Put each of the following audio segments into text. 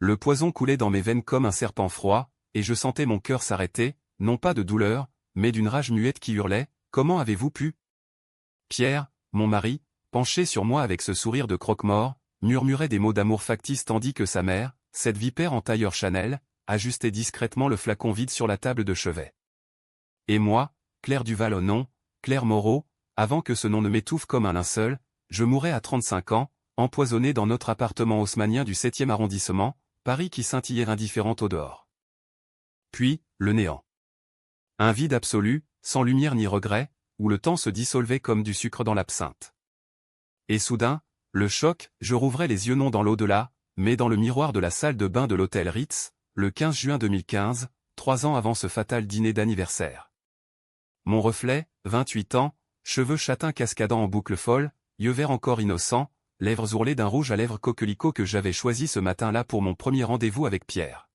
Le poison coulait dans mes veines comme un serpent froid, et je sentais mon cœur s'arrêter, non pas de douleur, mais d'une rage muette qui hurlait « Comment avez-vous pu ?» Pierre, mon mari, penché sur moi avec ce sourire de croque-mort, murmurait des mots d'amour factices tandis que sa mère, cette vipère en tailleur Chanel, ajustait discrètement le flacon vide sur la table de chevet. Et moi, Claire Duval au nom, Claire Moreau, avant que ce nom ne m'étouffe comme un linceul, je mourais à 35 ans, empoisonné dans notre appartement haussmannien du 7e arrondissement, Paris qui scintillait indifférente au dehors. Puis, le néant. Un vide absolu, sans lumière ni regret, où le temps se dissolvait comme du sucre dans l'absinthe. Et soudain, le choc, je rouvrais les yeux non dans l'au-delà, mais dans le miroir de la salle de bain de l'hôtel Ritz, le 15 juin 2015, 3 ans avant ce fatal dîner d'anniversaire. Mon reflet, 28 ans, cheveux châtains cascadant en boucles folles, yeux verts encore innocents, lèvres ourlées d'un rouge à lèvres coquelicot que j'avais choisi ce matin-là pour mon premier rendez-vous avec Pierre.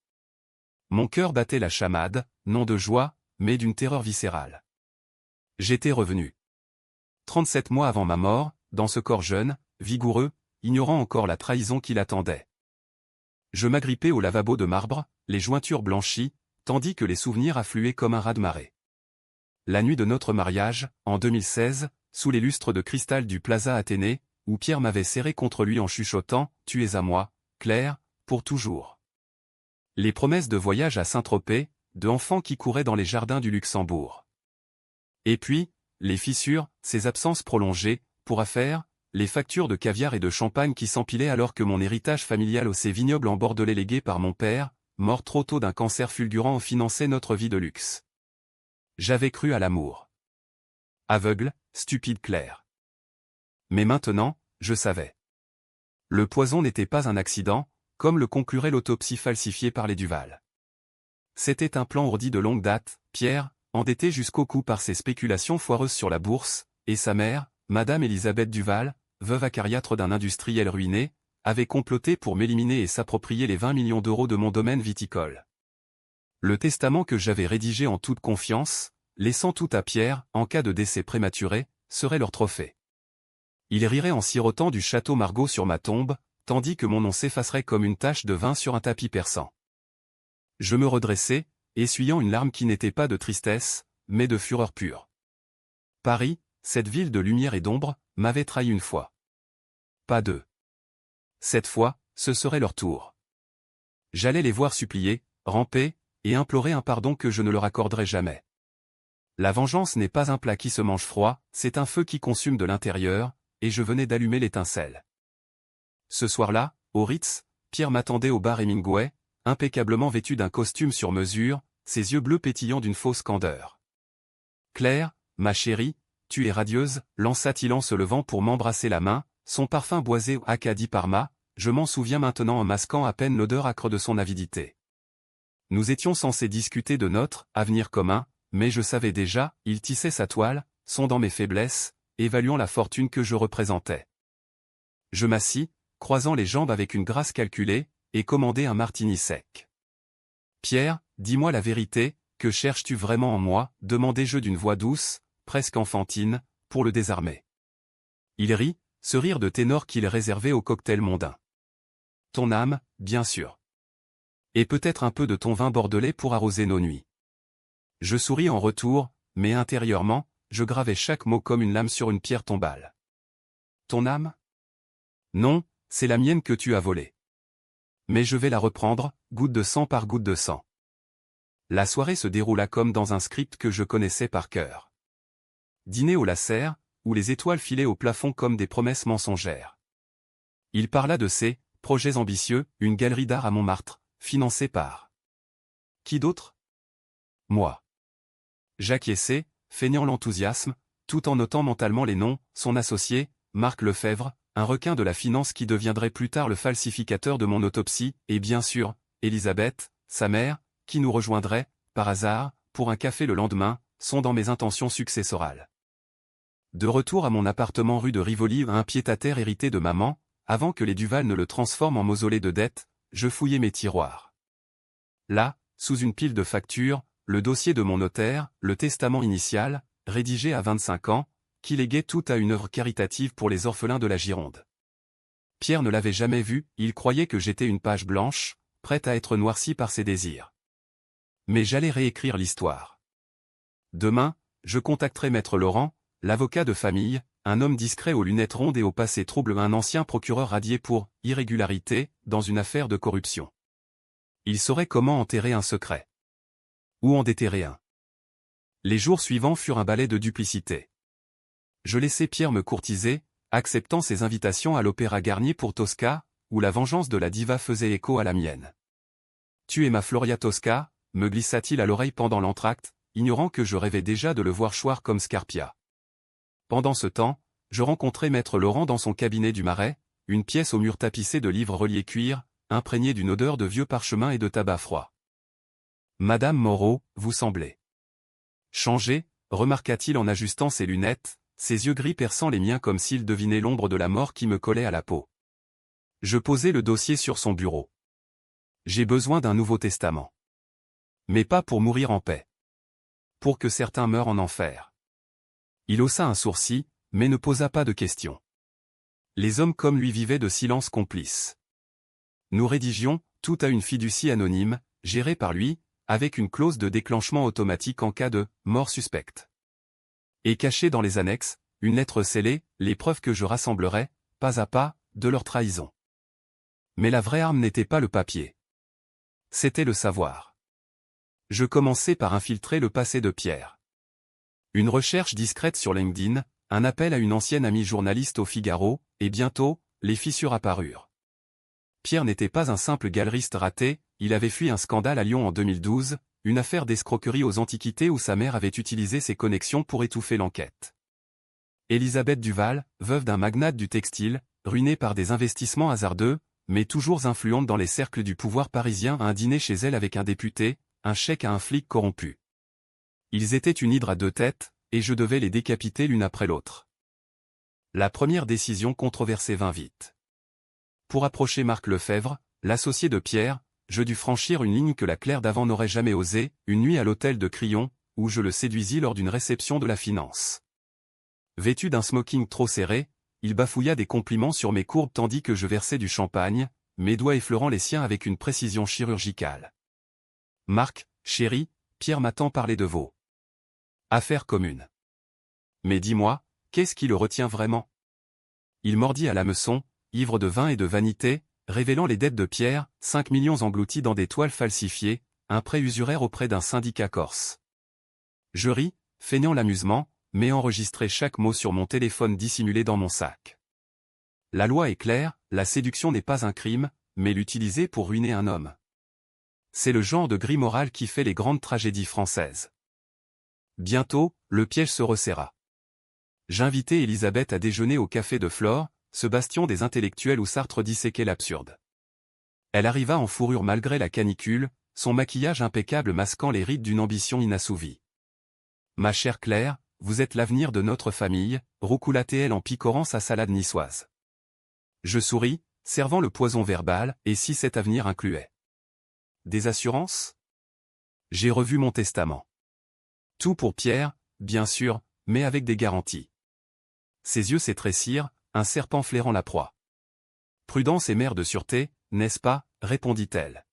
Mon cœur battait la chamade, non de joie, mais d'une terreur viscérale. J'étais revenu. 37 mois avant ma mort, dans ce corps jeune, vigoureux, ignorant encore la trahison qui l'attendait. Je m'agrippais au lavabo de marbre, les jointures blanchies, tandis que les souvenirs affluaient comme un raz-de-marée. La nuit de notre mariage, en 2016, sous les lustres de cristal du Plaza Athénée, où Pierre m'avait serré contre lui en chuchotant « Tu es à moi, Claire, pour toujours ». Les promesses de voyage à Saint-Tropez, de enfants qui couraient dans les jardins du Luxembourg. Et puis, les fissures, ces absences prolongées, pour affaires, les factures de caviar et de champagne qui s'empilaient alors que mon héritage familial au ces vignobles en Bordelais légué par mon père, mort trop tôt d'un cancer fulgurant en finançait notre vie de luxe. J'avais cru à l'amour. Aveugle, stupide Claire. Mais maintenant, je savais. Le poison n'était pas un accident, comme le conclurait l'autopsie falsifiée par les Duval. C'était un plan ourdi de longue date, Pierre, endetté jusqu'au cou par ses spéculations foireuses sur la bourse, et sa mère, Madame Elisabeth Duval, veuve acariâtre d'un industriel ruiné, avait comploté pour m'éliminer et s'approprier les 20 millions d'euros de mon domaine viticole. Le testament que j'avais rédigé en toute confiance, laissant tout à Pierre, en cas de décès prématuré, serait leur trophée. Il rirait en sirotant du château Margaux sur ma tombe, tandis que mon nom s'effacerait comme une tache de vin sur un tapis persan. Je me redressai, essuyant une larme qui n'était pas de tristesse, mais de fureur pure. Paris, cette ville de lumière et d'ombre, m'avait trahi une fois. Pas deux. Cette fois, ce serait leur tour. J'allais les voir supplier, ramper, et implorer un pardon que je ne leur accorderai jamais. La vengeance n'est pas un plat qui se mange froid, c'est un feu qui consume de l'intérieur, et je venais d'allumer l'étincelle. Ce soir-là, au Ritz, Pierre m'attendait au bar Hemingway, impeccablement vêtu d'un costume sur mesure, ses yeux bleus pétillants d'une fausse candeur. « Claire, ma chérie, tu es radieuse » lança-t-il en se levant pour m'embrasser la main, son parfum boisé Acadie Parma, je m'en souviens maintenant en masquant à peine l'odeur âcre de son avidité. Nous étions censés discuter de notre avenir commun, mais je savais déjà, il tissait sa toile, sondant mes faiblesses, évaluant la fortune que je représentais. Je m'assis, croisant les jambes avec une grâce calculée, et commandai un martini sec. « Pierre, dis-moi la vérité, que cherches-tu vraiment en moi » demandai-je d'une voix douce, presque enfantine, pour le désarmer. Il rit, ce rire de ténor qu'il réservait aux cocktails mondains. « Ton âme, bien sûr. Et peut-être un peu de ton vin bordelais pour arroser nos nuits. » Je souris en retour, mais intérieurement, je gravais chaque mot comme une lame sur une pierre tombale. « Ton âme ? Non, c'est la mienne que tu as volée. Mais je vais la reprendre, goutte de sang par goutte de sang. » La soirée se déroula comme dans un script que je connaissais par cœur. Dîner au laser, où les étoiles filaient au plafond comme des promesses mensongères. Il parla de ses projets ambitieux, une galerie d'art à Montmartre, financée par... Qui d'autre ? Moi. J'acquiesçai, feignant l'enthousiasme, tout en notant mentalement les noms, son associé, Marc Lefebvre, un requin de la finance qui deviendrait plus tard le falsificateur de mon autopsie, et bien sûr, Elisabeth, sa mère, qui nous rejoindrait, par hasard, pour un café le lendemain, sondant mes intentions successorales. De retour à mon appartement rue de Rivoli, un pied-à-terre hérité de maman, avant que les Duval ne le transforment en mausolée de dettes, je fouillai mes tiroirs. Là, sous une pile de factures, le dossier de mon notaire, le testament initial, rédigé à 25 ans, qui léguait tout à une œuvre caritative pour les orphelins de la Gironde. Pierre ne l'avait jamais vu, il croyait que j'étais une page blanche, prête à être noircie par ses désirs. Mais j'allais réécrire l'histoire. Demain, je contacterai Maître Laurent, l'avocat de famille, un homme discret aux lunettes rondes et au passé trouble, un ancien procureur radié pour irrégularité dans une affaire de corruption. Il saurait comment enterrer un secret. Ou en déterrer un. Les jours suivants furent un balai de duplicité. Je laissai Pierre me courtiser, acceptant ses invitations à l'Opéra Garnier pour Tosca, où la vengeance de la diva faisait écho à la mienne. « Tu es ma Floria Tosca », me glissa-t-il à l'oreille pendant l'entracte, ignorant que je rêvais déjà de le voir choir comme Scarpia. Pendant ce temps, je rencontrai Maître Laurent dans son cabinet du Marais, une pièce aux murs tapissés de livres reliés cuir, imprégnée d'une odeur de vieux parchemin et de tabac froid. « Madame Moreau, vous semblez changée », remarqua-t-il en ajustant ses lunettes, ses yeux gris perçant les miens comme s'il devinait l'ombre de la mort qui me collait à la peau. Je posai le dossier sur son bureau. « J'ai besoin d'un Nouveau Testament. Mais pas pour mourir en paix. Pour que certains meurent en enfer. » Il haussa un sourcil, mais ne posa pas de questions. Les hommes comme lui vivaient de silence complice. Nous rédigions, tout à une fiducie anonyme, gérée par lui, avec une clause de déclenchement automatique en cas de « mort suspecte ». Et cachée dans les annexes, une lettre scellée, les preuves que je rassemblerais, pas à pas, de leur trahison. Mais la vraie arme n'était pas le papier. C'était le savoir. Je commençai par infiltrer le passé de Pierre. Une recherche discrète sur LinkedIn, un appel à une ancienne amie journaliste au Figaro, et bientôt, les fissures apparurent. Pierre n'était pas un simple galeriste raté, il avait fui un scandale à Lyon en 2012, une affaire d'escroquerie aux antiquités où sa mère avait utilisé ses connexions pour étouffer l'enquête. Elisabeth Duval, veuve d'un magnate du textile, ruinée par des investissements hasardeux, mais toujours influente dans les cercles du pouvoir parisien, a un dîner chez elle avec un député, un chèque à un flic corrompu. Ils étaient une hydre à deux têtes, et je devais les décapiter l'une après l'autre. La première décision controversée vint vite. Pour approcher Marc Lefebvre, l'associé de Pierre, je dus franchir une ligne que la Claire d'avant n'aurait jamais osée, une nuit à l'hôtel de Crillon, où je le séduisis lors d'une réception de la finance. Vêtu d'un smoking trop serré, il bafouilla des compliments sur mes courbes tandis que je versais du champagne, mes doigts effleurant les siens avec une précision chirurgicale. « Marc, chéri, Pierre m'a tant parlé de vos affaires communes. Mais dis-moi, qu'est-ce qui le retient vraiment ?» Il mordit à l'hameçon, ivre de vin et de vanité, révélant les dettes de Pierre, 5 millions engloutis dans des toiles falsifiées, un prêt usuraire auprès d'un syndicat corse. Je ris, feignant l'amusement, mais enregistrai chaque mot sur mon téléphone dissimulé dans mon sac. La loi est claire, la séduction n'est pas un crime, mais l'utiliser pour ruiner un homme. C'est le genre de gris moral qui fait les grandes tragédies françaises. Bientôt, le piège se resserra. J'invitai Elisabeth à déjeuner au café de Flore, ce bastion des intellectuels où Sartre disséquait l'absurde. Elle arriva en fourrure malgré la canicule, son maquillage impeccable masquant les rides d'une ambition inassouvie. « Ma chère Claire, vous êtes l'avenir de notre famille », roucoula-t-elle en picorant sa salade niçoise. Je souris, servant le poison verbal, et si cet avenir incluait des assurances? J'ai revu mon testament. Tout pour Pierre, bien sûr, mais avec des garanties. Ses yeux s'étrécirent, un serpent flairant la proie. Prudence est mère de sûreté, n'est-ce pas, répondit-elle.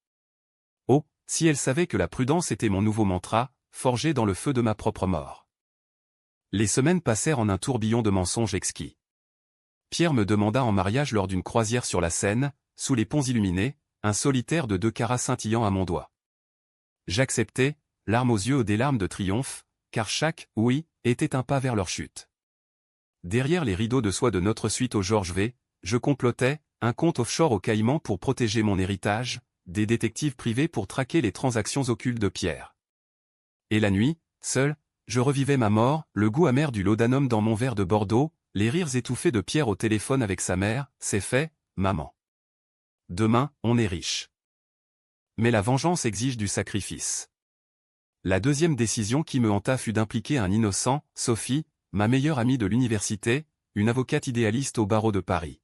Oh, si elle savait que la prudence était mon nouveau mantra, forgé dans le feu de ma propre mort. Les semaines passèrent en un tourbillon de mensonges exquis. Pierre me demanda en mariage lors d'une croisière sur la Seine, sous les ponts illuminés, un solitaire de 2 carats scintillant à mon doigt. J'acceptai, larmes aux yeux des larmes de triomphe, car chaque « oui » était un pas vers leur chute. Derrière les rideaux de soie de notre suite au Georges V, je complotais, un compte offshore aux Caïmans pour protéger mon héritage, des détectives privés pour traquer les transactions occultes de Pierre. Et la nuit, seul, je revivais ma mort, le goût amer du laudanum dans mon verre de Bordeaux, les rires étouffés de Pierre au téléphone avec sa mère, c'est fait, maman. Demain, on est riche. Mais la vengeance exige du sacrifice. La deuxième décision qui me hanta fut d'impliquer un innocent, Sophie, ma meilleure amie de l'université, une avocate idéaliste au barreau de Paris.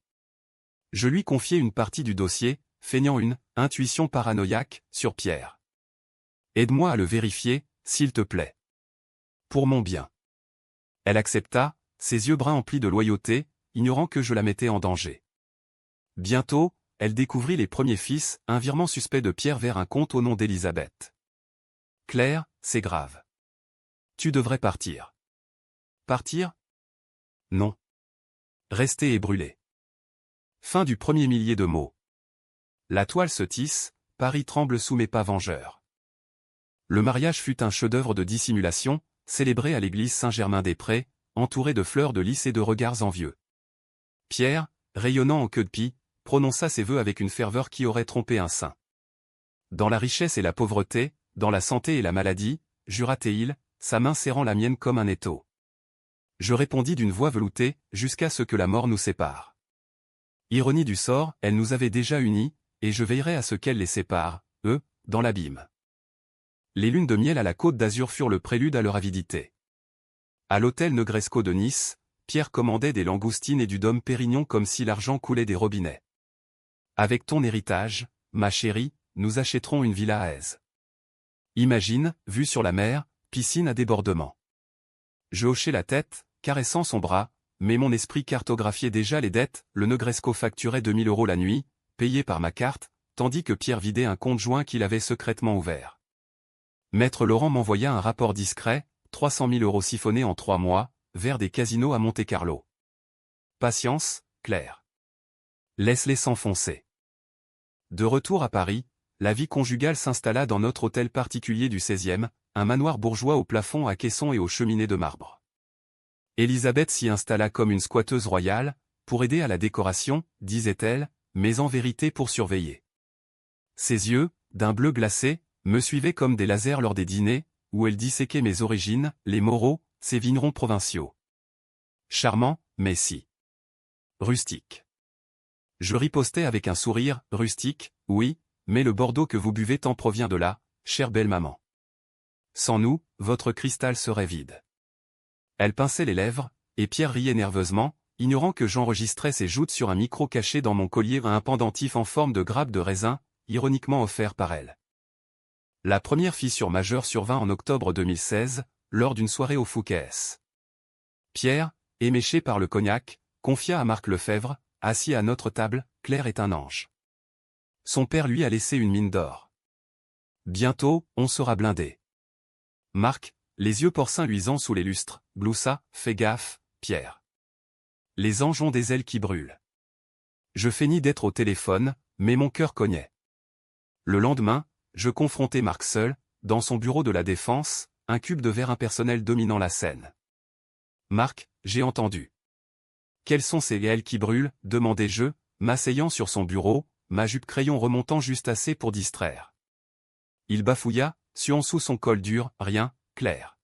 Je lui confiai une partie du dossier, feignant une intuition paranoïaque sur Pierre. Aide-moi à le vérifier, s'il te plaît. Pour mon bien. Elle accepta, ses yeux bruns emplis de loyauté, ignorant que je la mettais en danger. Bientôt, elle découvrit les premiers fils, un virement suspect de Pierre vers un compte au nom d'Elisabeth. Claire, c'est grave. Tu devrais partir. Partir? Non. Rester et brûler. Fin du premier millier de mots. La toile se tisse, Paris tremble sous mes pas vengeurs. Le mariage fut un chef-d'œuvre de dissimulation, célébré à l'église Saint-Germain-des-Prés, entouré de fleurs de lys et de regards envieux. Pierre, rayonnant en queue de pie, prononça ses vœux avec une ferveur qui aurait trompé un saint. Dans la richesse et la pauvreté, dans la santé et la maladie, jura-t-il, sa main serrant la mienne comme un étau. Je répondis d'une voix veloutée, jusqu'à ce que la mort nous sépare. Ironie du sort, elle nous avait déjà unis, et je veillerai à ce qu'elle les sépare, eux, dans l'abîme. Les lunes de miel à la Côte d'Azur furent le prélude à leur avidité. À l'hôtel Negresco de Nice, Pierre commandait des langoustines et du Dom Pérignon comme si l'argent coulait des robinets. Avec ton héritage, ma chérie, nous achèterons une villa à Aise. Imagine, vue sur la mer, piscine à débordement. Je hochai la tête, caressant son bras, mais mon esprit cartographiait déjà les dettes. Le Negresco facturait 2000 € la nuit, payé par ma carte, tandis que Pierre vidait un compte joint qu'il avait secrètement ouvert. Maître Laurent m'envoya un rapport discret, 300 000 € siphonnés en 3 mois, vers des casinos à Monte-Carlo. Patience, Claire. Laisse-les s'enfoncer. De retour à Paris, la vie conjugale s'installa dans notre hôtel particulier du 16e, un manoir bourgeois au plafond à caissons et aux cheminées de marbre. Elisabeth s'y installa comme une squatteuse royale, pour aider à la décoration, disait-elle, mais en vérité pour surveiller. Ses yeux, d'un bleu glacé, me suivaient comme des lasers lors des dîners, où elle disséquait mes origines, les Moreau, ces vignerons provinciaux. Charmant, mais si rustique. Je ripostais avec un sourire, rustique, oui, mais le Bordeaux que vous buvez tant provient de là, chère belle maman. Sans nous, votre cristal serait vide. Elle pinçait les lèvres, et Pierre riait nerveusement, ignorant que j'enregistrais ses joutes sur un micro caché dans mon collier à un pendentif en forme de grappe de raisin, ironiquement offert par elle. La première fissure majeure survint en octobre 2016, lors d'une soirée au Fouquet's. Pierre, éméché par le cognac, confia à Marc Lefebvre, assis à notre table, Claire est un ange. Son père lui a laissé une mine d'or. Bientôt, on sera blindé. Marc, les yeux porcins luisants sous les lustres, gloussa, fais gaffe, Pierre. Les anges ont des ailes qui brûlent. Je feignis d'être au téléphone, mais mon cœur cognait. Le lendemain, je confrontai Marc seul, dans son bureau de la Défense, un cube de verre impersonnel dominant la scène. Marc, j'ai entendu. Quelles sont ces ailes qui brûlent, demandai-je, m'asseyant sur son bureau, ma jupe crayon remontant juste assez pour distraire. Il bafouilla, suant sous son col dur, rien, Claire.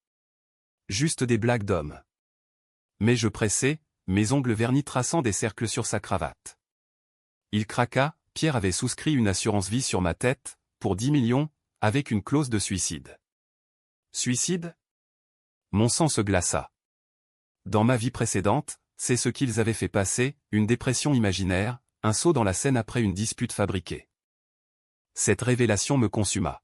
Juste des blagues d'homme. Mais je pressai, mes ongles vernis traçant des cercles sur sa cravate. Il craqua, Pierre avait souscrit une assurance vie sur ma tête, pour 10 millions, avec une clause de suicide. Suicide? Mon sang se glaça. Dans ma vie précédente, c'est ce qu'ils avaient fait passer, une dépression imaginaire, un saut dans la Seine après une dispute fabriquée. Cette révélation me consuma.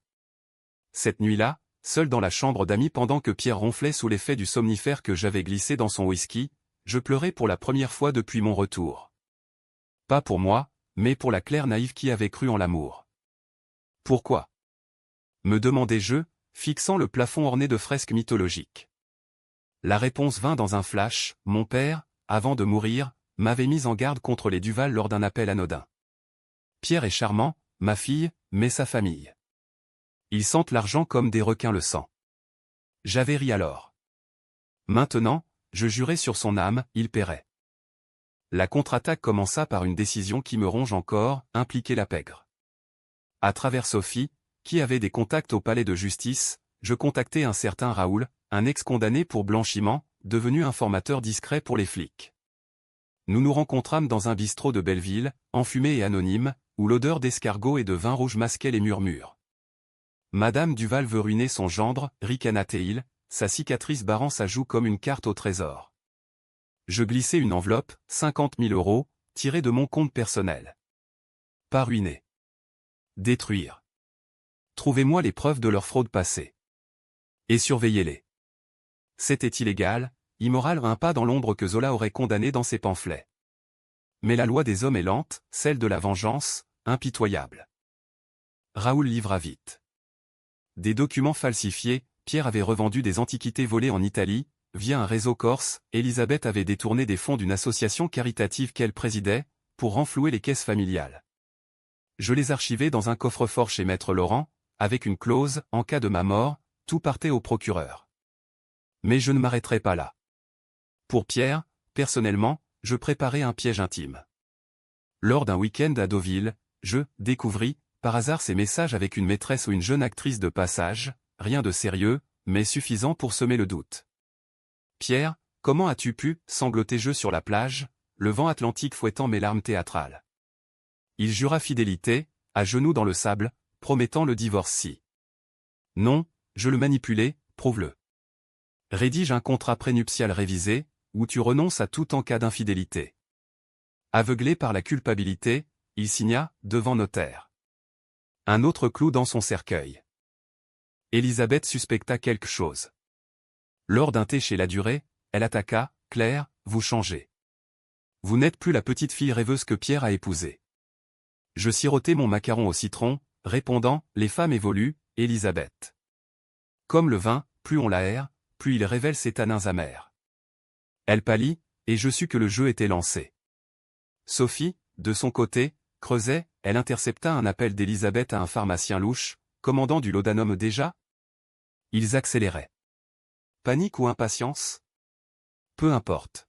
Cette nuit-là, seul dans la chambre d'amis pendant que Pierre ronflait sous l'effet du somnifère que j'avais glissé dans son whisky, je pleurais pour la première fois depuis mon retour. Pas pour moi, mais pour la Claire naïve qui avait cru en l'amour. Pourquoi? Me demandai-je, fixant le plafond orné de fresques mythologiques. La réponse vint dans un flash, mon père, avant de mourir, m'avait mis en garde contre les Duval lors d'un appel anodin. Pierre est charmant, ma fille, mais sa famille. Ils sentent l'argent comme des requins le sang. J'avais ri alors. Maintenant, je jurais sur son âme, il paierait. La contre-attaque commença par une décision qui me ronge encore, impliquer la pègre. À travers Sophie, qui avait des contacts au palais de justice, je contactai un certain Raoul, un ex-condamné pour blanchiment, devenu informateur discret pour les flics. Nous nous rencontrâmes dans un bistrot de Belleville, enfumé et anonyme, où l'odeur d'escargot et de vin rouge masquait les murmures. Madame Duval veut ruiner son gendre, ricana-t-il, sa cicatrice barrant sa joue comme une carte au trésor. Je glissai une enveloppe, 50 000 €, tirée de mon compte personnel. Pas ruiner. Détruire. Trouvez-moi les preuves de leur fraude passée. Et surveillez-les. C'était illégal, immoral, un pas dans l'ombre que Zola aurait condamné dans ses pamphlets. Mais la loi des hommes est lente, celle de la vengeance, impitoyable. Raoul livra vite. Des documents falsifiés, Pierre avait revendu des antiquités volées en Italie, via un réseau corse, Elisabeth avait détourné des fonds d'une association caritative qu'elle présidait, pour renflouer les caisses familiales. Je les archivais dans un coffre-fort chez Maître Laurent, avec une clause, en cas de ma mort, tout partait au procureur. Mais je ne m'arrêterai pas là. Pour Pierre, personnellement, je préparais un piège intime. Lors d'un week-end à Deauville, je découvris, par hasard ces messages avec une maîtresse ou une jeune actrice de passage, rien de sérieux, mais suffisant pour semer le doute. Pierre, comment as-tu pu, sanglotai-je sur la plage, le vent atlantique fouettant mes larmes théâtrales. Il jura fidélité, à genoux dans le sable, promettant le divorce si. Non, je le manipulais, prouve-le. Rédige un contrat prénuptial révisé, où tu renonces à tout en cas d'infidélité. Aveuglé par la culpabilité, il signa, devant notaire. Un autre clou dans son cercueil. Elisabeth suspecta quelque chose. Lors d'un thé chez la Durée, elle attaqua, « Claire, vous changez. Vous n'êtes plus la petite fille rêveuse que Pierre a épousée. » Je sirotai mon macaron au citron, répondant, « Les femmes évoluent, Elisabeth. Comme le vin, plus on l'aère, plus il révèle ses tanins amers. » Elle pâlit, et je sus que le jeu était lancé. Sophie, de son côté, creusait, elle intercepta un appel d'Elisabeth à un pharmacien louche, commandant du laudanum déjà. Ils accéléraient. Panique ou impatience? Peu importe.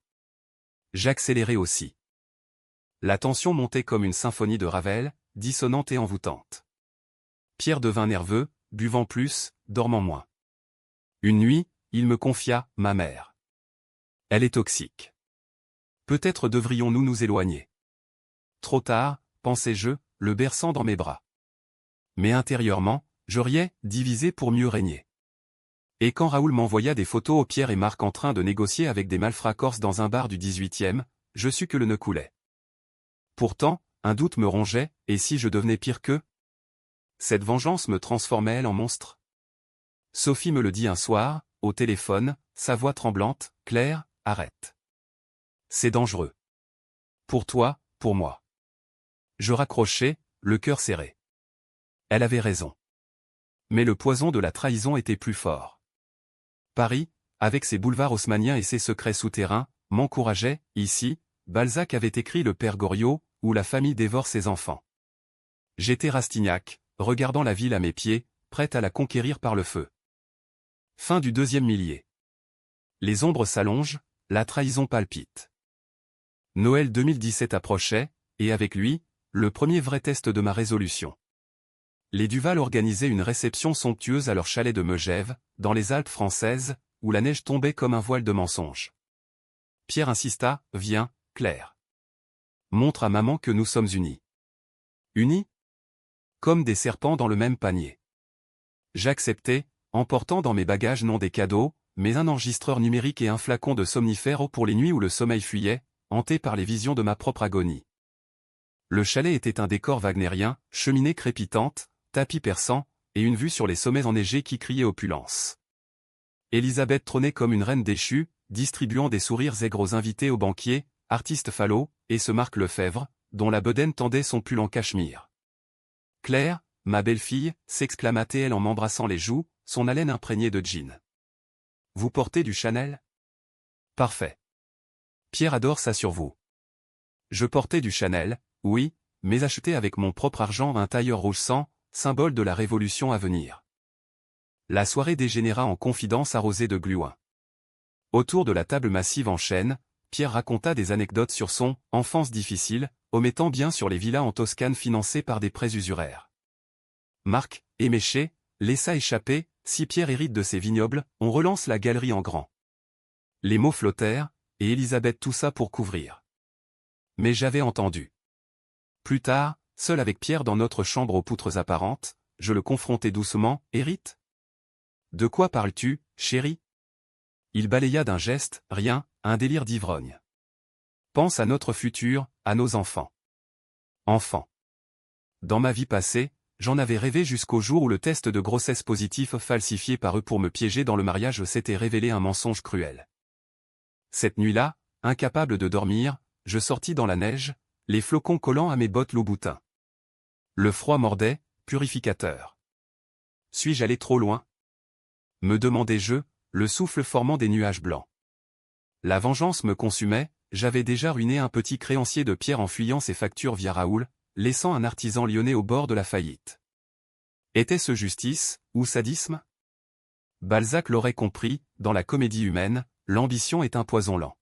J'accélérais aussi. La tension montait comme une symphonie de Ravel, dissonante et envoûtante. Pierre devint nerveux, buvant plus, dormant moins. Une nuit, il me confia, ma mère. Elle est toxique. Peut-être devrions-nous nous éloigner. Trop tard, pensais-je, le berçant dans mes bras. Mais intérieurement, je riais, divisé pour mieux régner. Et quand Raoul m'envoya des photos au Pierre et Marc en train de négocier avec des malfrats corses dans un bar du 18e, je sus que le nœud coulait. Pourtant, un doute me rongeait, et si je devenais pire qu'eux? Cette vengeance me transformait-elle en monstre? Sophie me le dit un soir, au téléphone, sa voix tremblante, « Claire, arrête. C'est dangereux. Pour toi, pour moi. » Je raccrochai, le cœur serré. Elle avait raison. Mais le poison de la trahison était plus fort. Paris, avec ses boulevards haussmanniens et ses secrets souterrains, m'encourageait, ici, Balzac avait écrit Le Père Goriot, où la famille dévore ses enfants. J'étais Rastignac, regardant la ville à mes pieds, prête à la conquérir par le feu. Fin du 2e millier. Les ombres s'allongent, la trahison palpite. Noël 2017 approchait, et avec lui, le premier vrai test de ma résolution. Les Duval organisaient une réception somptueuse à leur chalet de Megève, dans les Alpes françaises, où la neige tombait comme un voile de mensonge. Pierre insista, « Viens, Claire. Montre à maman que nous sommes unis. » Unis? Comme des serpents dans le même panier. J'acceptai, emportant dans mes bagages non des cadeaux, mais un enregistreur numérique et un flacon de somnifère pour les nuits où le sommeil fuyait, hanté par les visions de ma propre agonie. Le chalet était un décor wagnérien, cheminée crépitante, tapis perçant, et une vue sur les sommets enneigés qui criaient opulence. Elisabeth trônait comme une reine déchue, distribuant des sourires aigres aux invités aux banquiers, artistes fallots, et ce Marc Lefebvre, dont la bedaine tendait son pull en cachemire. « Claire, ma belle-fille, s'exclama-t-elle en m'embrassant les joues, son haleine imprégnée de gin. Vous portez du Chanel? Parfait. Pierre adore ça sur vous. Je portais du Chanel, oui, mais acheté avec mon propre argent à un tailleur rouge sang, symbole de la révolution à venir. La soirée dégénéra en confidence arrosée de gluant. Autour de la table massive en chêne, Pierre raconta des anecdotes sur son « enfance difficile », omettant bien sur les villas en Toscane financées par des prêts usuraires. Marc, éméché, laissa échapper, si Pierre hérite de ses vignobles, on relance la galerie en grand. Les mots flottèrent, et Elisabeth toussa pour couvrir. Mais j'avais entendu. Plus tard, seul avec Pierre dans notre chambre aux poutres apparentes, je le confrontai doucement, « Hérite? De quoi parles-tu, chérie ?» Il balaya d'un geste, « Rien, un délire d'ivrogne. Pense à notre futur, à nos enfants. » Enfants. Dans ma vie passée, j'en avais rêvé jusqu'au jour où le test de grossesse positif falsifié par eux pour me piéger dans le mariage s'était révélé un mensonge cruel. Cette nuit-là, incapable de dormir, je sortis dans la neige, Les flocons collants à mes bottes Louboutin. Le froid mordait, purificateur. Suis-je allé trop loin? Me demandais-je, le souffle formant des nuages blancs. La vengeance me consumait, j'avais déjà ruiné un petit créancier de pierre en fuyant ses factures via Raoul, laissant un artisan lyonnais au bord de la faillite. Était-ce justice, ou sadisme? Balzac l'aurait compris, dans la comédie humaine, l'ambition est un poison lent.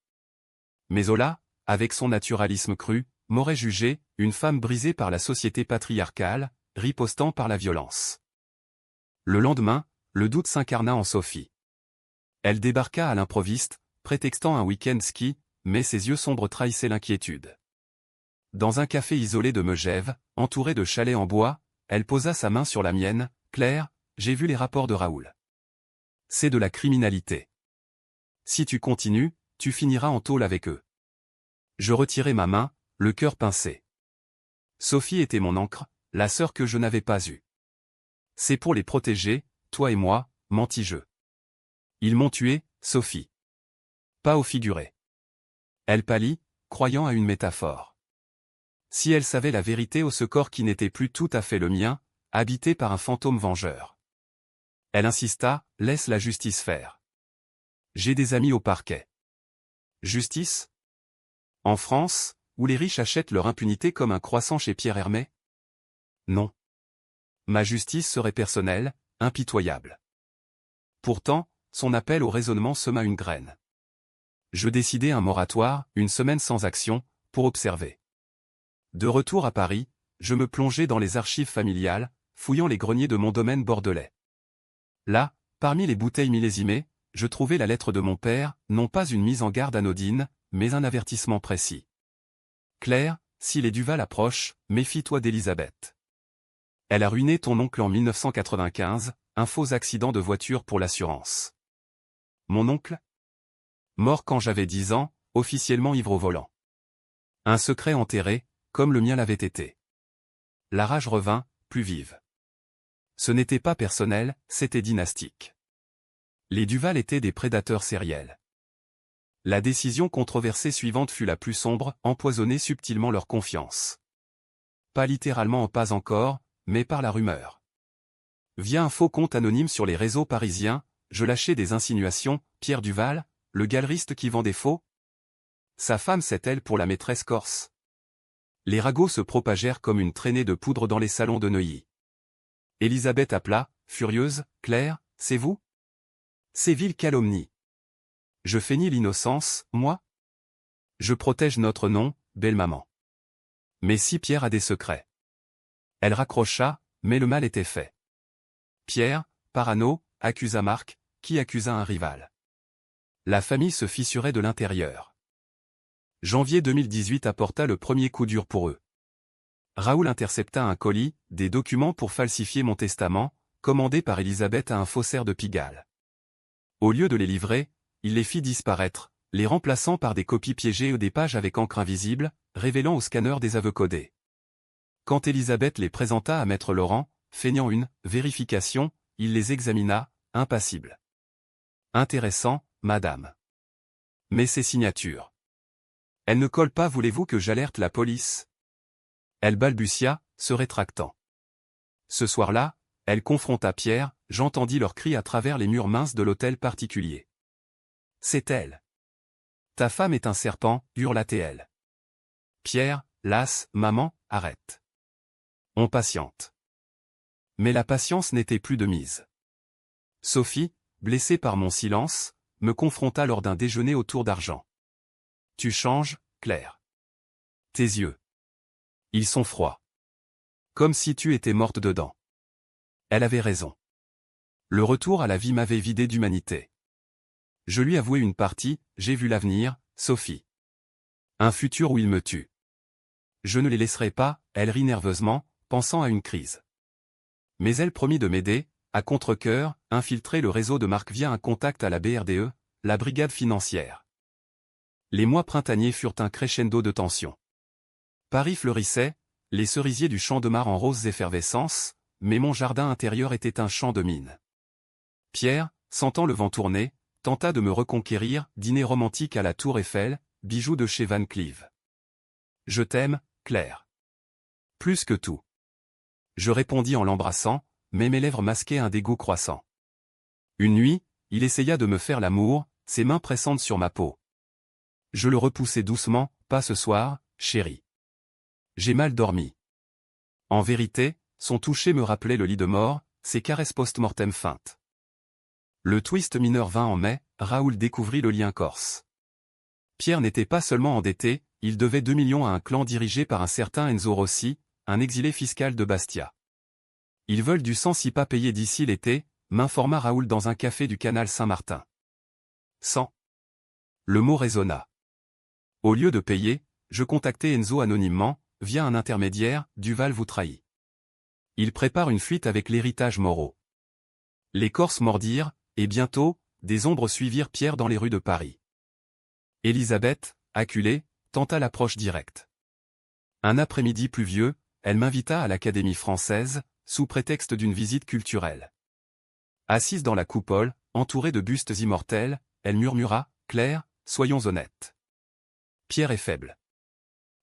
Mais Zola, avec son naturalisme cru, m'aurait jugé, une femme brisée par la société patriarcale, ripostant par la violence. Le lendemain, le doute s'incarna en Sophie. Elle débarqua à l'improviste, prétextant un week-end ski, mais ses yeux sombres trahissaient l'inquiétude. Dans un café isolé de Megève, entouré de chalets en bois, elle posa sa main sur la mienne. « Claire, j'ai vu les rapports de Raoul. C'est de la criminalité. Si tu continues, tu finiras en tôle avec eux. » Je retirai ma main, le cœur pincé. Sophie était mon ancre, la sœur que je n'avais pas eue. C'est pour les protéger, toi et moi, mentis-je. Ils m'ont tué, Sophie. Pas au figuré. Elle pâlit, croyant à une métaphore. Si elle savait la vérité, ce corps qui n'était plus tout à fait le mien, habité par un fantôme vengeur. Elle insista, laisse la justice faire. J'ai des amis au parquet. Justice? En France, où les riches achètent leur impunité comme un croissant chez Pierre Hermé? Non. Ma justice serait personnelle, impitoyable. Pourtant, son appel au raisonnement sema une graine. Je décidai un moratoire, une semaine sans action, pour observer. De retour à Paris, je me plongeai dans les archives familiales, fouillant les greniers de mon domaine bordelais. Là, parmi les bouteilles millésimées, je trouvai la lettre de mon père, non pas une mise en garde anodine, mais un avertissement précis. Claire, si les Duval approchent, méfie-toi d'Elisabeth. Elle a ruiné ton oncle en 1995, un faux accident de voiture pour l'assurance. Mon oncle? Mort quand j'avais 10 ans, officiellement ivre au volant. Un secret enterré, comme le mien l'avait été. La rage revint, plus vive. Ce n'était pas personnel, c'était dynastique. Les Duval étaient des prédateurs sériels. La décision controversée suivante fut la plus sombre, empoisonner subtilement leur confiance. Pas littéralement, pas encore, mais par la rumeur. Via un faux compte anonyme sur les réseaux parisiens, je lâchai des insinuations. Pierre Duval, le galeriste qui vend des faux? Sa femme sait-elle pour la maîtresse corse? Les ragots se propagèrent comme une traînée de poudre dans les salons de Neuilly. Elisabeth appela, furieuse, « Claire, c'est vous? C'est vile calomnie. Je feignis l'innocence, moi? Je protège notre nom, belle maman. Mais si Pierre a des secrets. » Elle raccrocha, mais le mal était fait. Pierre, parano, accusa Marc, qui accusa un rival. La famille se fissurait de l'intérieur. Janvier 2018 apporta le premier coup dur pour eux. Raoul intercepta un colis, des documents pour falsifier mon testament, commandés par Elisabeth à un faussaire de Pigalle. Au lieu de les livrer, il les fit disparaître, les remplaçant par des copies piégées ou des pages avec encre invisible, révélant au scanner des aveux codés. Quand Elisabeth les présenta à Maître Laurent, feignant une vérification, il les examina, impassible. Intéressant, madame. Mais ces signatures. Elles ne collent pas, voulez-vous que j'alerte la police? Elle balbutia, se rétractant. Ce soir-là, elle confronta Pierre, j'entendis leurs cris à travers les murs minces de l'hôtel particulier. C'est elle. Ta femme est un serpent, hurla-t-elle. Pierre, lasse, maman, arrête. On patiente. Mais la patience n'était plus de mise. Sophie, blessée par mon silence, me confronta lors d'un déjeuner autour d'argent. Tu changes, Claire. Tes yeux. Ils sont froids. Comme si tu étais morte dedans. Elle avait raison. Le retour à la vie m'avait vidé d'humanité. Je lui avouai une partie, j'ai vu l'avenir, Sophie. Un futur où il me tue. Je ne les laisserai pas, elle rit nerveusement, pensant à une crise. Mais elle promit de m'aider, à contre-cœur, infiltrer le réseau de Marc via un contact à la BRDE, la brigade financière. Les mois printaniers furent un crescendo de tension. Paris fleurissait, les cerisiers du champ de Mars en roses effervescence, mais mon jardin intérieur était un champ de mine. Pierre, sentant le vent tourner, tenta de me reconquérir, dîner romantique à la Tour Eiffel, bijoux de chez Van Cleef. Je t'aime, Claire. Plus que tout. Je répondis en l'embrassant, mais mes lèvres masquaient un dégoût croissant. Une nuit, il essaya de me faire l'amour, ses mains pressantes sur ma peau. Je le repoussai doucement, pas ce soir, chérie. J'ai mal dormi. En vérité, son toucher me rappelait le lit de mort, ses caresses post-mortem feintes. Le twist mineur vint en mai, Raoul découvrit le lien corse. Pierre n'était pas seulement endetté, il devait 2 millions à un clan dirigé par un certain Enzo Rossi, un exilé fiscal de Bastia. Ils veulent du sang si pas payé d'ici l'été, m'informa Raoul dans un café du canal Saint-Martin. 100. Le mot résonna. Au lieu de payer, je contactai Enzo anonymement, via un intermédiaire, Duval vous trahit. Il prépare une fuite avec l'héritage Moreau. Les Corses mordirent, et bientôt, des ombres suivirent Pierre dans les rues de Paris. Elisabeth, acculée, tenta l'approche directe. Un après-midi pluvieux, elle m'invita à l'Académie française, sous prétexte d'une visite culturelle. Assise dans la coupole, entourée de bustes immortels, elle murmura, « Claire, soyons honnêtes. Pierre est faible.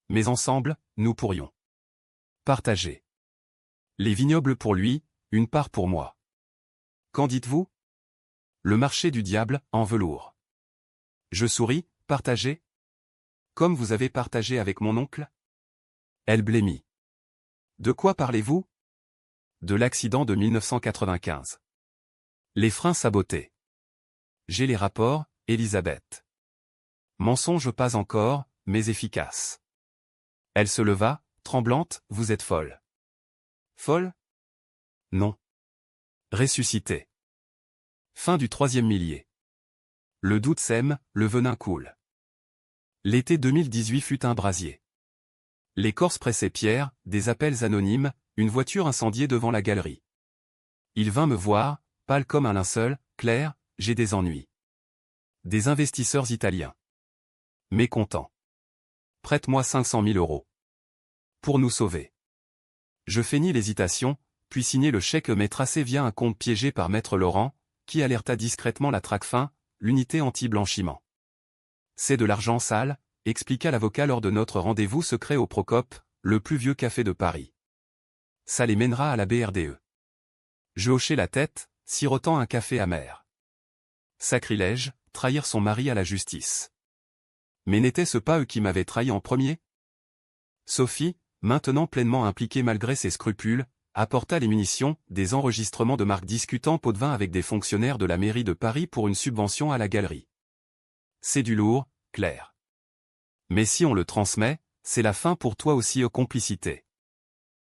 Mais ensemble, nous pourrions partager. Les vignobles pour lui, une part pour moi. Qu'en dites-vous? Le marché du diable, en velours. » Je souris, « Partager? Comme vous avez partagé avec mon oncle? » Elle blêmit. « De quoi parlez-vous? » De l'accident de 1995. Les freins sabotés. J'ai les rapports, Elisabeth. Mensonge pas encore, mais efficace. Elle se leva, tremblante, « Vous êtes folle. » Folle? Non. Ressuscité. Fin du 3e millier. Le doute sème, le venin coule. L'été 2018 fut un brasier. Les Corses pressaient Pierre, des appels anonymes, une voiture incendiée devant la galerie. Il vint me voir, pâle comme un linceul, « Claire, j'ai des ennuis. » Des investisseurs italiens. Mécontents. Prête-moi 500 000 euros. Pour nous sauver. Je feignis l'hésitation, puis signai le chèque mais tracé via un compte piégé par Maître Laurent, qui alerta discrètement la Tracfin, l'unité anti-blanchiment. C'est de l'argent sale, expliqua l'avocat lors de notre rendez-vous secret au Procope, le plus vieux café de Paris. Ça les mènera à la BRDE. Je hochai la tête, sirotant un café amer. Sacrilège, trahir son mari à la justice. Mais n'était-ce pas eux qui m'avaient trahi en premier? Sophie, maintenant pleinement impliquée malgré ses scrupules, apporta les munitions, des enregistrements de Marc discutant pot de vin avec des fonctionnaires de la mairie de Paris pour une subvention à la galerie. C'est du lourd, Claire. Mais si on le transmet, c'est la fin pour toi aussi, complicité.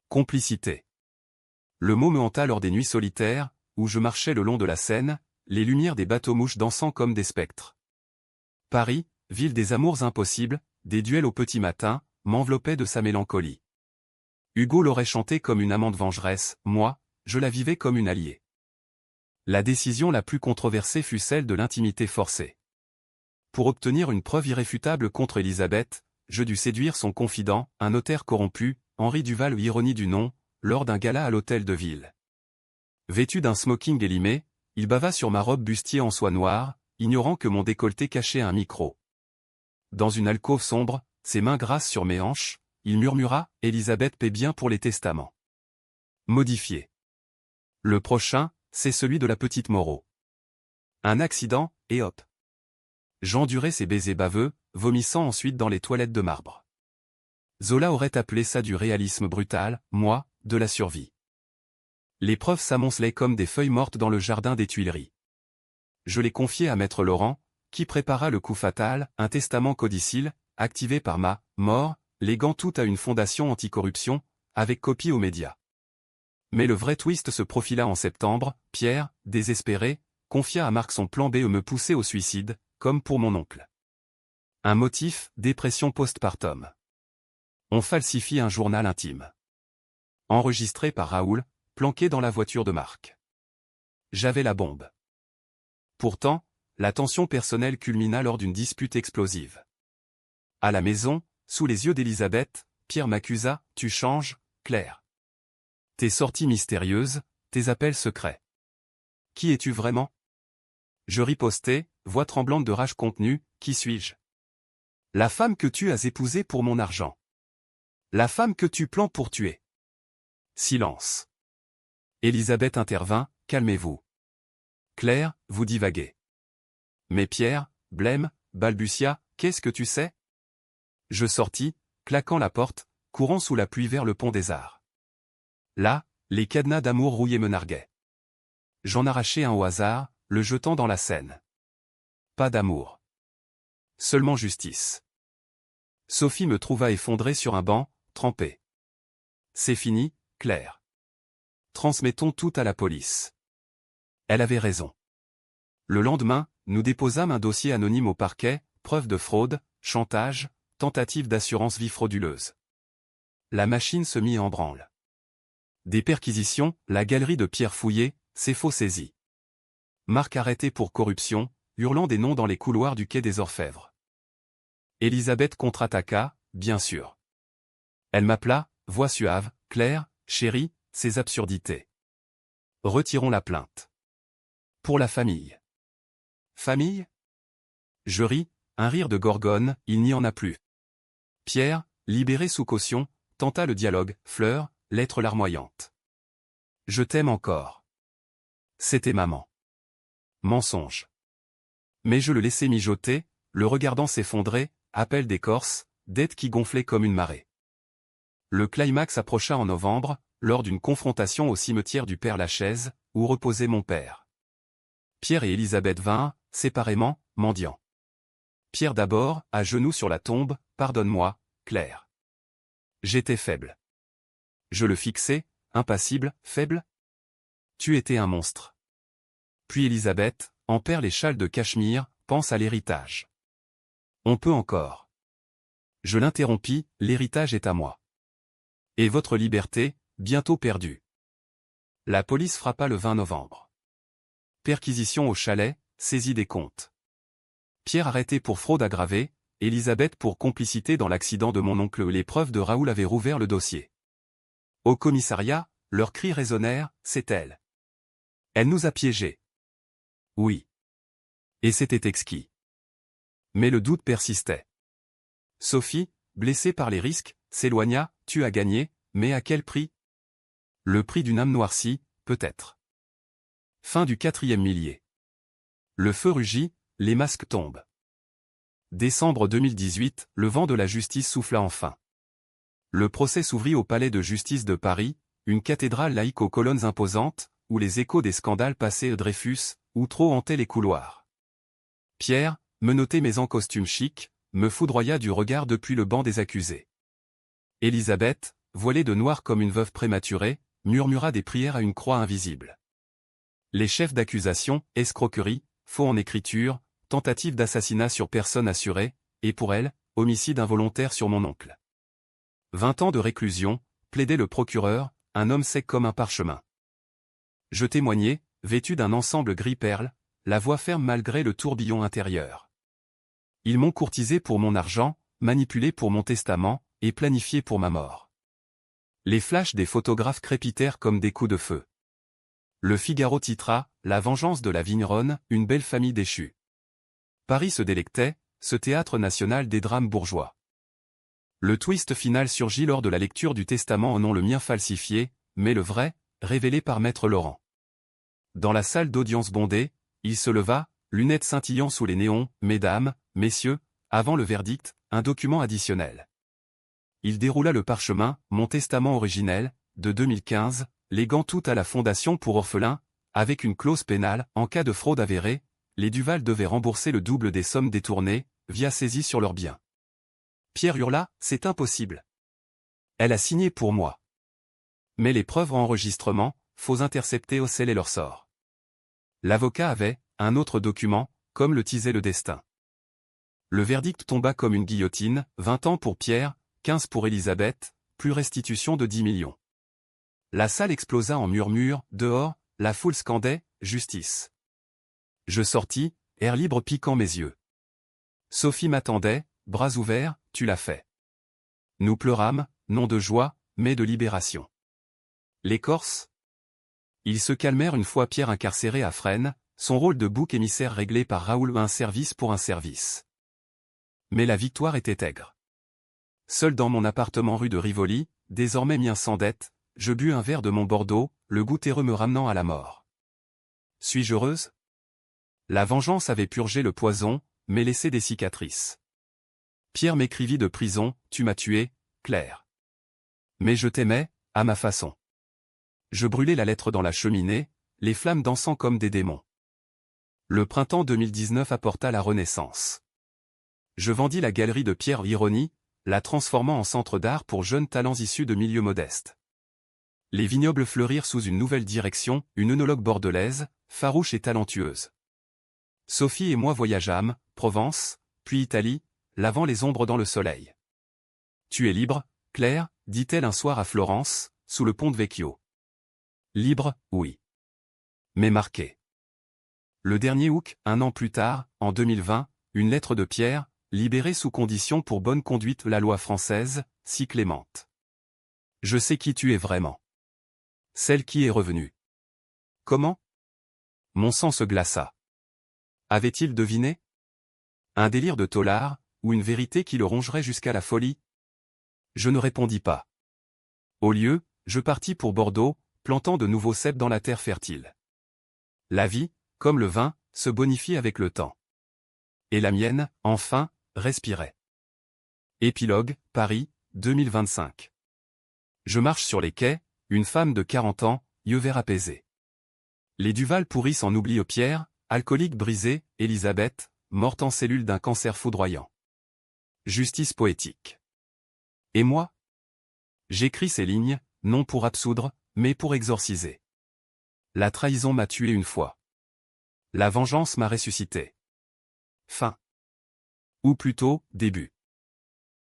Complicité. Le mot me hanta lors des nuits solitaires, où je marchais le long de la Seine, les lumières des bateaux-mouches dansant comme des spectres. Paris, ville des amours impossibles, des duels au petit matin, m'enveloppait de sa mélancolie. Hugo l'aurait chanté comme une amante vengeresse, moi, je la vivais comme une alliée. La décision la plus controversée fut celle de l'intimité forcée. Pour obtenir une preuve irréfutable contre Elisabeth, je dus séduire son confident, un notaire corrompu, Henri Duval, ironie du nom, lors d'un gala à l'hôtel de ville. Vêtu d'un smoking élimé, il bava sur ma robe bustier en soie noire, ignorant que mon décolleté cachait un micro. Dans une alcôve sombre, ses mains grasses sur mes hanches, il murmura, « Elisabeth paie bien pour les testaments. » Modifié. Le prochain, c'est celui de la petite Moreau. Un accident, et hop. J'endurais ses baisers baveux, vomissant ensuite dans les toilettes de marbre. Zola aurait appelé ça du réalisme brutal, moi, de la survie. Les preuves s'amoncelaient comme des feuilles mortes dans le jardin des Tuileries. Je les confiai à Maître Laurent, qui prépara le coup fatal, un testament codicile, activé par ma mort, léguant tout à une fondation anticorruption, avec copie aux médias. Mais le vrai twist se profila en septembre, Pierre, désespéré, confia à Marc son plan B et me poussait au suicide, comme pour mon oncle. Un motif, dépression postpartum. On falsifie un journal intime. Enregistré par Raoul, planqué dans la voiture de Marc. J'avais la bombe. Pourtant, la tension personnelle culmina lors d'une dispute explosive. À la maison, sous les yeux d'Elisabeth, Pierre m'accusa, « Tu changes, Claire. Tes sorties mystérieuses, tes appels secrets. Qui es-tu vraiment ?» Je ripostai, voix tremblante de rage contenue, « Qui suis-je ? La femme que tu as épousée pour mon argent. » La femme que tu plans pour tuer. Silence. Elisabeth intervint, calmez-vous. Claire, vous divaguez. Mais Pierre, blême, balbutia, qu'est-ce que tu sais? Je sortis, claquant la porte, courant sous la pluie vers le pont des Arts. Là, les cadenas d'amour rouillés me narguaient. J'en arrachai un au hasard, le jetant dans la Seine. Pas d'amour. Seulement justice. Sophie me trouva effondré sur un banc, trempé. C'est fini, Claire. Transmettons tout à la police. Elle avait raison. Le lendemain, nous déposâmes un dossier anonyme au parquet, preuve de fraude, chantage, tentative d'assurance vie frauduleuse. La machine se mit en branle. Des perquisitions, la galerie de Pierre fouillée, ses faux saisis. Marc arrêté pour corruption, hurlant des noms dans les couloirs du quai des Orfèvres. Elisabeth contre-attaqua, bien sûr. Elle m'appela, voix suave, Claire, chérie, ces absurdités. Retirons la plainte. Pour la famille. Famille? Je ris, un rire de gorgone, il n'y en a plus. Pierre, libéré sous caution, tenta le dialogue, Fleur, lettre larmoyante. Je t'aime encore. C'était maman. Mensonge. Mais je le laissais mijoter, le regardant s'effondrer, appel des Corses, dette qui gonflait comme une marée. Le climax approcha en novembre, lors d'une confrontation au cimetière du Père-Lachaise, où reposait mon père. Pierre et Elisabeth vinrent, séparément, mendiants. Pierre d'abord, à genoux sur la tombe, pardonne-moi, Claire. J'étais faible. Je le fixais, impassible, faible. Tu étais un monstre. Puis Elisabeth, en perd les châles de cachemire, pense à l'héritage. On peut encore. Je l'interrompis, l'héritage est à moi. Et votre liberté, bientôt perdue. La police frappa le 20 novembre. Perquisition au chalet, saisie des comptes. Pierre arrêté pour fraude aggravée, Elisabeth pour complicité dans l'accident de mon oncle. Les preuves de Raoul avaient rouvert le dossier. Au commissariat, leurs cris résonnèrent, c'est elle. Elle nous a piégés. Oui. Et c'était exquis. Mais le doute persistait. Sophie, blessée par les risques, s'éloigna, tu as gagné, mais à quel prix? Le prix d'une âme noircie, peut-être. Fin du 4e millier. Le feu rugit, les masques tombent. Décembre 2018, le vent de la justice souffla enfin. Le procès s'ouvrit au palais de justice de Paris, une cathédrale laïque aux colonnes imposantes, où les échos des scandales passés Dreyfus, Outreau hantaient les couloirs. Pierre, menotté mais en costume chic, me foudroya du regard depuis le banc des accusés. Elisabeth, voilée de noir comme une veuve prématurée, murmura des prières à une croix invisible. Les chefs d'accusation, escroquerie, faux en écriture, tentative d'assassinat sur personne assurée, et pour elle, homicide involontaire sur mon oncle. 20 ans de réclusion, plaidait le procureur, un homme sec comme un parchemin. Je témoignais, vêtu d'un ensemble gris-perle, la voix ferme malgré le tourbillon intérieur. Ils m'ont courtisé pour mon argent, manipulé pour mon testament, et planifié pour ma mort. Les flashs des photographes crépitèrent comme des coups de feu. Le Figaro titra, La vengeance de la Vigneronne, une belle famille déchue. Paris se délectait, ce théâtre national des drames bourgeois. Le twist final surgit lors de la lecture du testament, non le mien falsifié, mais le vrai, révélé par Maître Laurent. Dans la salle d'audience bondée, il se leva, lunettes scintillant sous les néons, mesdames, messieurs, avant le verdict, un document additionnel. Il déroula le parchemin, mon testament originel, de 2015, léguant tout à la Fondation pour orphelins, avec une clause pénale, en cas de fraude avérée, les Duval devaient rembourser le double des sommes détournées, via saisie sur leurs biens. Pierre hurla, c'est impossible. Elle a signé pour moi. Mais les preuves en enregistrement, faux interceptés scellaient leur sort. L'avocat avait, un autre document, comme le tisait le destin. Le verdict tomba comme une guillotine, 20 ans pour Pierre, 15 pour Elisabeth, plus restitution de 10 millions. La salle explosa en murmures, dehors, la foule scandait, justice. Je sortis, air libre piquant mes yeux. Sophie m'attendait, bras ouverts, tu l'as fait. Nous pleurâmes, non de joie, mais de libération. Les Corses? Ils se calmèrent une fois Pierre incarcéré à Fresnes, son rôle de bouc émissaire réglé par Raoul, un service pour un service. Mais la victoire était aigre. Seul dans mon appartement rue de Rivoli, désormais mien sans dette, je bus un verre de mon Bordeaux, le goût terreux me ramenant à la mort. Suis-je heureuse? La vengeance avait purgé le poison, mais laissé des cicatrices. Pierre m'écrivit de prison, tu m'as tué, Claire. Mais je t'aimais, à ma façon. Je brûlais la lettre dans la cheminée, les flammes dansant comme des démons. Le printemps 2019 apporta la renaissance. Je vendis la galerie de Pierre Ironie, la transformant en centre d'art pour jeunes talents issus de milieux modestes. Les vignobles fleurirent sous une nouvelle direction, une œnologue bordelaise, farouche et talentueuse. Sophie et moi voyageâmes, Provence, puis Italie, lavant les ombres dans le soleil. Tu es libre, Claire, dit-elle un soir à Florence, sous le pont de Vecchio. Libre, oui. Mais marqué. Le dernier août, un an plus tard, en 2020, une lettre de Pierre, libérée sous condition pour bonne conduite la loi française, si clémente. Je sais qui tu es vraiment. Celle qui est revenue. Comment? Mon sang se glaça. Avait-il deviné? Un délire de tôlard, ou une vérité qui le rongerait jusqu'à la folie? Je ne répondis pas. Au lieu, je partis pour Bordeaux, plantant de nouveaux cèpes dans la terre fertile. La vie, comme le vin, se bonifie avec le temps. Et la mienne, enfin, respirait. Épilogue, Paris, 2025. Je marche sur les quais, une femme de 40 ans, yeux verts apaisés. Les Duval pourrissent en oubli Pierre, alcoolique brisé, Elisabeth, morte en cellule d'un cancer foudroyant. Justice poétique. Et moi? J'écris ces lignes, non pour absoudre, mais pour exorciser. La trahison m'a tué une fois. La vengeance m'a ressuscité. Fin. Ou plutôt, début.